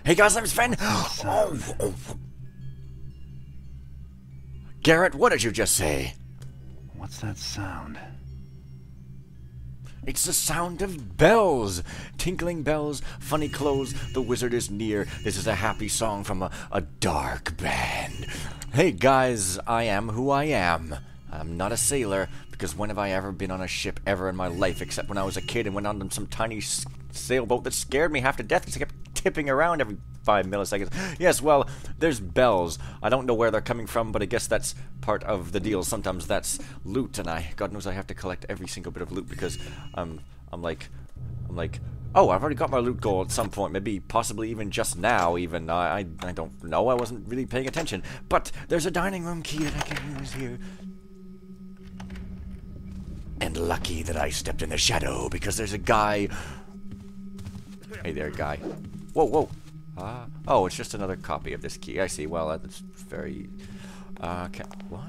Hey guys, I'm Sven. Oh. Garrett, what did you just say? What's that sound? It's the sound of bells. Tinkling bells, funny clothes, the wizard is near. This is a happy song from a dark band. Hey guys, I am who I am. I'm not a sailor, because when have I ever been on a ship ever in my life, except when I was a kid and went on some tiny sailboat that scared me half to death because I kept tipping around every 5 milliseconds. Yes, well, there's bells. I don't know where they're coming from, but I guess that's part of the deal. Sometimes that's loot, and God knows I have to collect every single bit of loot because I'm like, oh, I've already got my loot goal at some point, maybe possibly even just now, even. I don't know, I wasn't really paying attention. But there's a dining room key that I can use here. And lucky that I stepped in the shadow, because there's a guy... Hey there, guy. Whoa, whoa. Oh, it's just another copy of this key. I see. Well, that's very... what?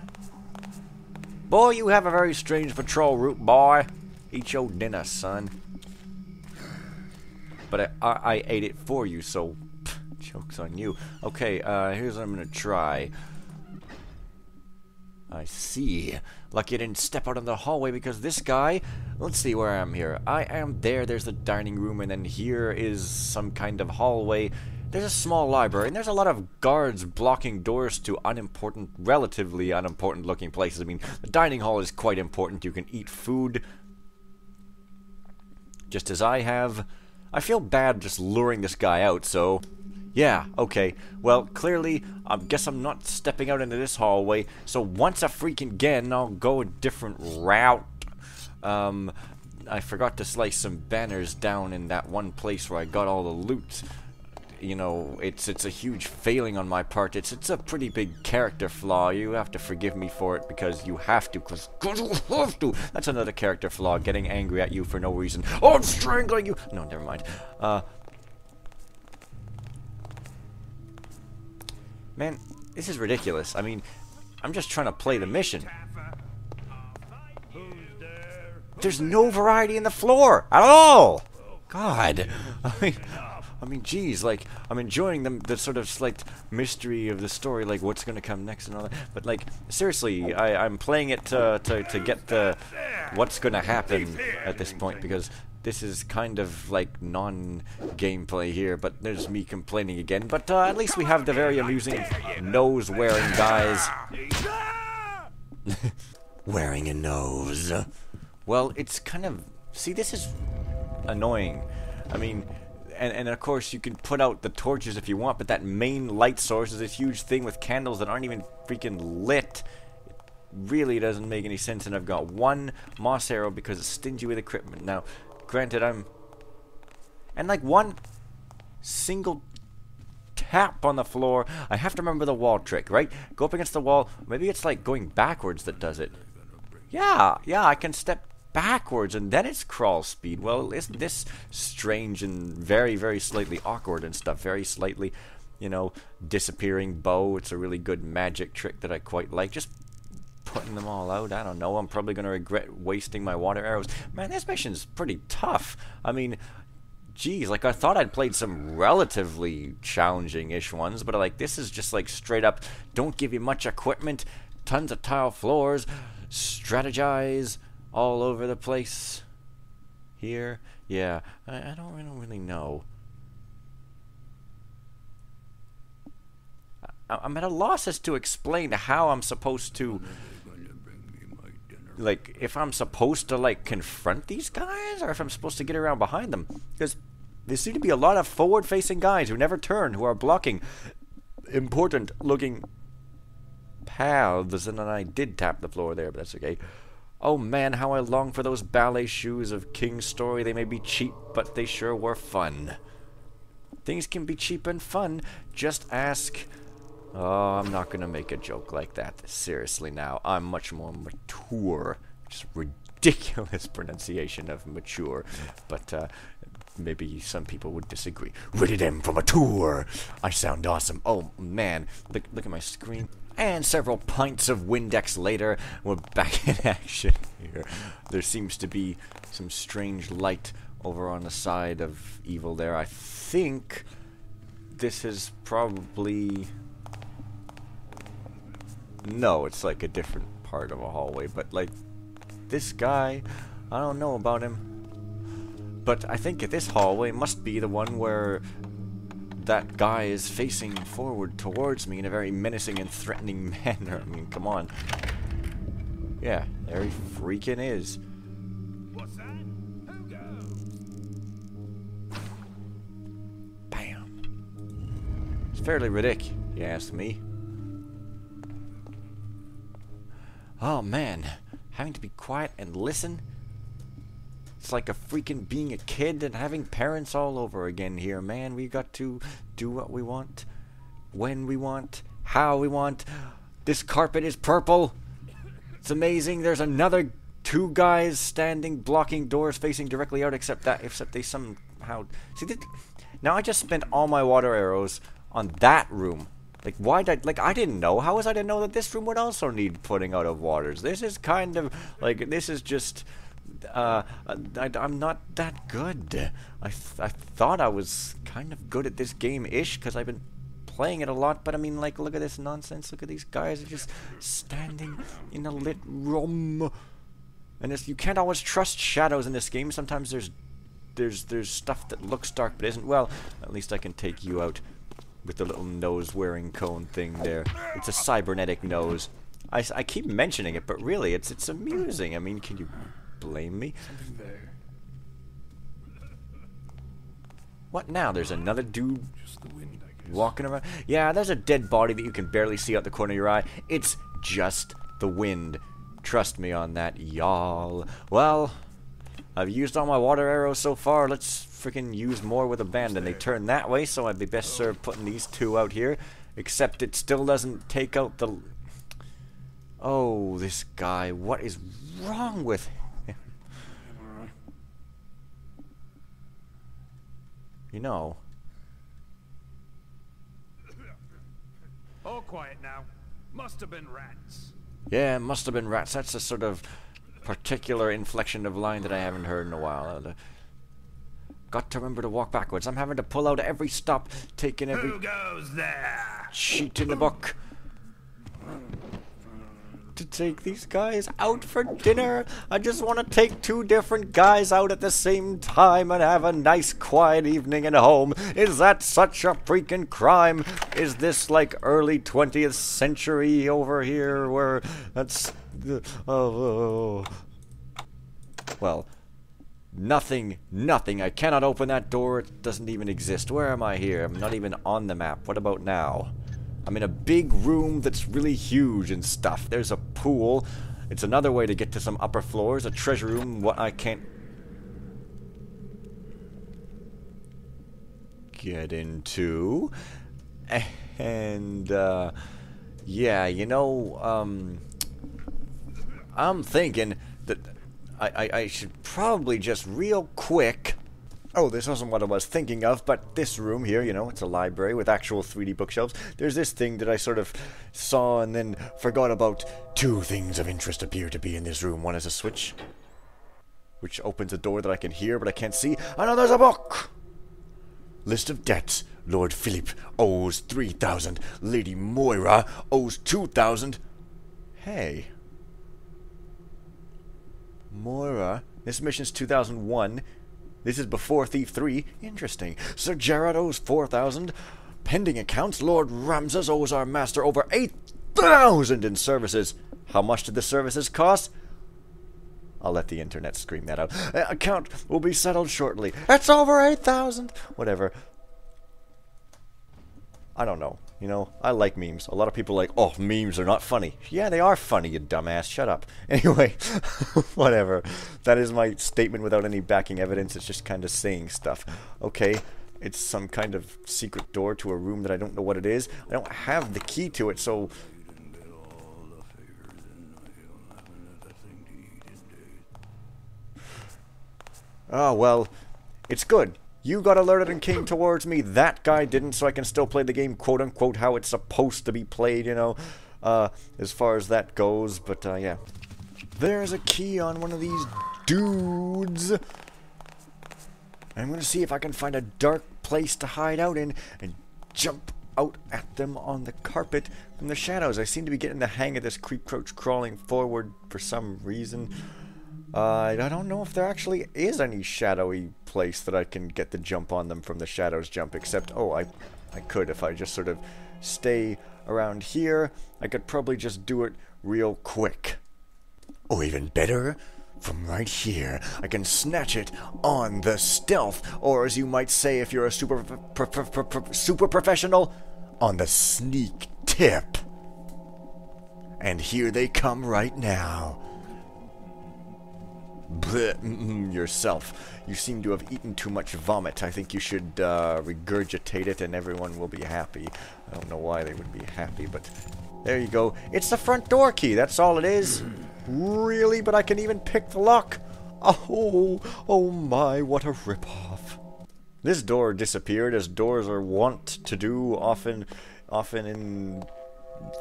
Boy, you have a very strange patrol route, boy. Eat your dinner, son. But I ate it for you, so... joke's on you. Okay, here's what I'm gonna try. I see. Lucky I didn't step out in the hallway because this guy... Let's see where I am here. I am there. There's the dining room, and then here is some kind of hallway. There's a small library, and there's a lot of guards blocking doors to unimportant, relatively unimportant looking places. I mean, the dining hall is quite important. You can eat food, just as I have. I feel bad just luring this guy out, so... Yeah, okay. Well, clearly, I guess I'm not stepping out into this hallway, so once a freaking again, I'll go a different route. I forgot to slice some banners down in that one place where I got all the loot. You know, it's a huge failing on my part. It's a pretty big character flaw. You have to forgive me for it because you have to, because you have to. That's another character flaw, getting angry at you for no reason. Oh, I'm strangling you! No, never mind. Man, this is ridiculous. I mean, I'm just trying to play the mission. There's no variety in the floor at all. God, I mean, geez, like I'm enjoying the sort of slight mystery of the story, like what's gonna come next and all that. But like, seriously, I'm playing it to get the what's gonna happen at this point because. This is kind of like non-gameplay here, but there's me complaining again. But at least we have the very amusing nose-wearing guys. Wearing a nose. Well, it's kind of... See, this is annoying. I mean, and of course you can put out the torches if you want, but that main light source is this huge thing with candles that aren't even freaking lit. It really doesn't make any sense, and I've got one moss arrow because it's stingy with equipment. Now... Granted, and like one single tap on the floor. I have to remember the wall trick, right? Go up against the wall. Maybe it's like going backwards that does it. Yeah, I can step backwards and then it's crawl speed. Well, isn't this strange and very, very slightly awkward and stuff? Very slightly, you know, disappearing bow. It's a really good magic trick that I quite like. Just putting them all out. I don't know. I'm probably going to regret wasting my water arrows. Man, this mission's pretty tough. I mean, geez, like I thought I'd played some relatively challenging-ish ones, but like this is just like straight up, don't give you much equipment, tons of tile floors, strategize all over the place. Here, yeah, I don't really know. I'm at a loss as to explain how I'm supposed to... Like, if I'm supposed to, like, confront these guys, or if I'm supposed to get around behind them. Because there seem to be a lot of forward-facing guys who never turn, who are blocking important-looking paths. And then I did tap the floor there, but that's okay. Oh, man, how I long for those ballet shoes of King's Story. They may be cheap, but they sure were fun. Things can be cheap and fun. Just ask... Oh, I'm not going to make a joke like that. Seriously now, I'm much more mature. Just ridiculous pronunciation of mature. But maybe some people would disagree. Rated M for mature. I sound awesome. Oh, man. Look at my screen. And several pints of Windex later, we're back in action here. There seems to be some strange light over on the side of evil there. I think... this is probably... No, it's like a different part of a hallway, but like this guy, I don't know about him. But I think this hallway must be the one where that guy is facing forward towards me in a very menacing and threatening manner. I mean, come on. Yeah, there he freaking is. What's that? Who goes? Bam. It's fairly ridiculous, you ask me. Oh man, having to be quiet and listen? It's like a freaking being a kid and having parents all over again here, man. We got to do what we want, when we want, how we want. This carpet is purple. It's amazing. There's another 2 guys standing, blocking doors facing directly out, except they somehow... See, now I just spent all my water arrows on that room. Like, why did I didn't know. How was I to know that this room would also need putting out of waters? This is kind of, like, this is just, I'm not that good. I thought I was kind of good at this game-ish, because I've been playing it a lot, but I mean, like, look at this nonsense. Look at these guys are just standing in a lit room. And you can't always trust shadows in this game. Sometimes there's stuff that looks dark but isn't. Well, at least I can take you out with the little nose-wearing cone thing there. It's a cybernetic nose. I keep mentioning it, but really, it's amusing. I mean, can you blame me? What now? There's another dude walking around. Yeah, there's a dead body that you can barely see out the corner of your eye. It's just the wind. Trust me on that, y'all. Well, I've used all my water arrows so far. Let's freaking use more with abandon. They turn that way, so I'd be best served putting these 2 out here. Except it still doesn't take out the... Oh, this guy. What is wrong with him? You know... All quiet now. Must have been rats. Yeah, must have been rats. That's a sort of particular inflection of line that I haven't heard in a while. Got to remember to walk backwards. I'm having to pull out every stop, taking every... Who goes there? Sheet in the book. To take these guys out for dinner. I just want to take 2 different guys out at the same time and have a nice quiet evening at home. Is that such a freaking crime? Is this like early 20th century over here where that's... Well, nothing. I cannot open that door. It doesn't even exist. Where am I here? I'm not even on the map. What about now? I'm in a big room that's really huge and stuff. There's a pool. It's another way to get to some upper floors. A treasure room. What I can't get into. And, yeah, you know, I'm thinking that I should probably just real quick... Oh, this wasn't what I was thinking of, but this room here, you know, it's a library with actual 3D bookshelves. There's this thing that I sort of saw and then forgot about. 2 things of interest appear to be in this room. One is a switch, which opens a door that I can hear, but I can't see. I know there's a book! List of debts. Lord Philip owes 3,000. Lady Moira owes 2,000. Hey. Moira. This mission's 2001. This is before Thief 3. Interesting. Sir Gerard owes 4,000. Pending accounts. Lord Ramses owes our master over 8,000 in services. How much did the services cost? I'll let the internet scream that out. Account will be settled shortly. That's over 8,000. Whatever. I don't know. You know, I like memes. A lot of people are like, oh, memes are not funny. Yeah, they are funny, you dumbass. Shut up. Anyway, whatever. That is my statement without any backing evidence. It's just kind of saying stuff. Okay, it's some kind of secret door to a room that I don't know what it is. I don't have the key to it, so... Oh, well, it's good. You got alerted and came towards me. That guy didn't, so I can still play the game, quote-unquote, how it's supposed to be played, you know, as far as that goes. But, yeah. There's a key on one of these dudes. I'm going to see if I can find a dark place to hide out in and jump out at them on the carpet from the shadows. I seem to be getting the hang of this creep crouch crawling forward for some reason. I don't know if there actually is any shadowy place that I can get the jump on them from the shadows jump, except, oh, I could if I just sort of stay around here. I could probably just do it real quick. Or even better, from right here, I can snatch it on the stealth, or as you might say if you're a super professional, on the sneak tip. And here they come right now. Bleh, yourself. You seem to have eaten too much vomit. I think you should regurgitate it and everyone will be happy. I don't know why they would be happy, but there you go. It's the front door key, that's all it is. Really? But I can even pick the lock. Oh my, what a ripoff. This door disappeared, as doors are wont to do often in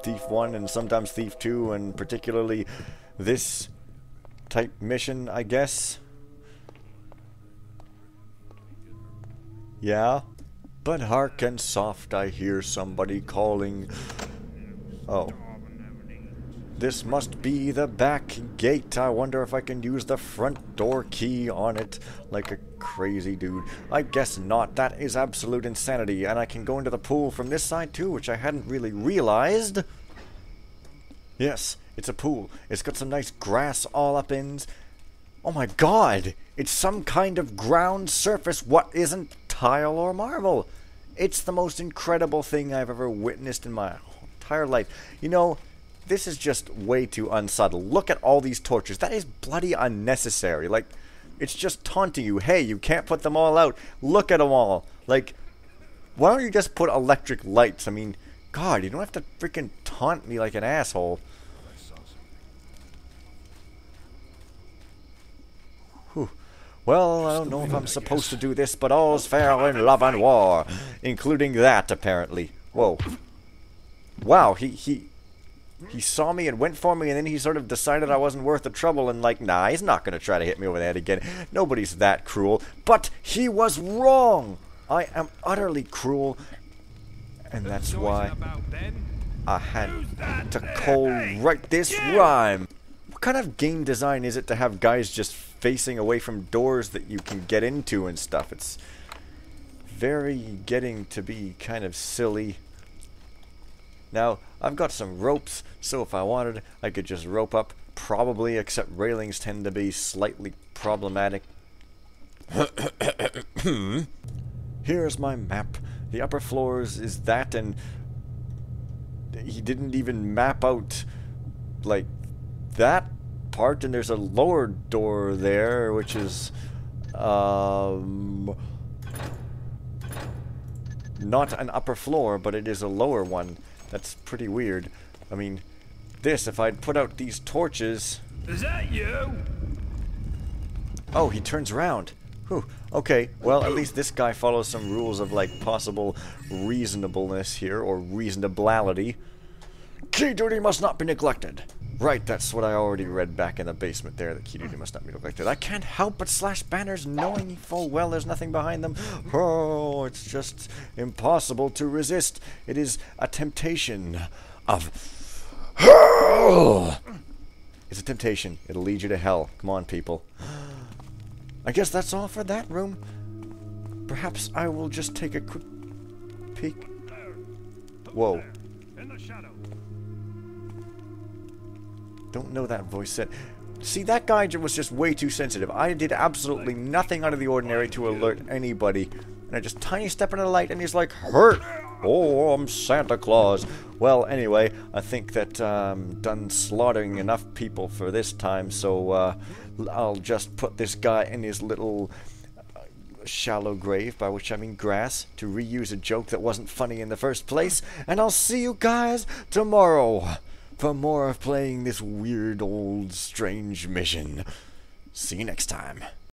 Thief 1 and sometimes Thief 2, and particularly this type mission, I guess. Yeah? But hearken soft, I hear somebody calling. Oh. This must be the back gate. I wonder if I can use the front door key on it like a crazy dude. I guess not. That is absolute insanity. And I can go into the pool from this side too, which I hadn't really realized. Yes, it's a pool. It's got some nice grass all up in. Oh my god! It's some kind of ground surface. What isn't tile or marble? It's the most incredible thing I've ever witnessed in my entire life. You know, this is just way too unsubtle. Look at all these torches. That is bloody unnecessary. Like, it's just taunting you. Hey, you can't put them all out. Look at them all. Like, why don't you just put electric lights? I mean, God, you don't have to freaking taunt me like an asshole. Whew. Well, I don't know if I'm supposed to do this, but all's fair in love and war. Including that, apparently. Whoa. Wow, he saw me and went for me, and then he sort of decided I wasn't worth the trouble, and like, nah, he's not going to try to hit me over the head again. Nobody's that cruel. But he was wrong! I am utterly cruel, and that's why I had to co-write this rhyme. What kind of game design is it to have guys just facing away from doors that you can get into and stuff? It's very getting to be kind of silly. Now, I've got some ropes, so if I wanted, I could just rope up, probably, except railings tend to be slightly problematic. Here's my map. The upper floors is that, and he didn't even map out, like, that part, and there's a lower door there, which is, not an upper floor, but it is a lower one. That's pretty weird. I mean, this, if I'd put out these torches... Is that you? Oh, he turns around. Whew. Okay, well, at least this guy follows some rules of, like, possible reasonableness here, or reasonability. Key duty must not be neglected. Right, that's what I already read back in the basement there, that key duty must not be neglected. I can't help but slash banners knowing full well there's nothing behind them. Oh, it's just impossible to resist. It is a temptation of hell. It's a temptation. It'll lead you to hell. Come on, people. I guess that's all for that room. Perhaps I will just take a quick peek. Whoa. In the shadow. Don't know that voice set. See, that guy was just way too sensitive. I did absolutely nothing out of the ordinary to alert anybody. And I just tiny step into the light and he's like, hurt! Oh, I'm Santa Claus. Well, anyway, I think that I'm done slaughtering enough people for this time, so I'll just put this guy in his little shallow grave, by which I mean grass, to reuse a joke that wasn't funny in the first place, and I'll see you guys tomorrow for more of playing this weird old strange mission. See you next time.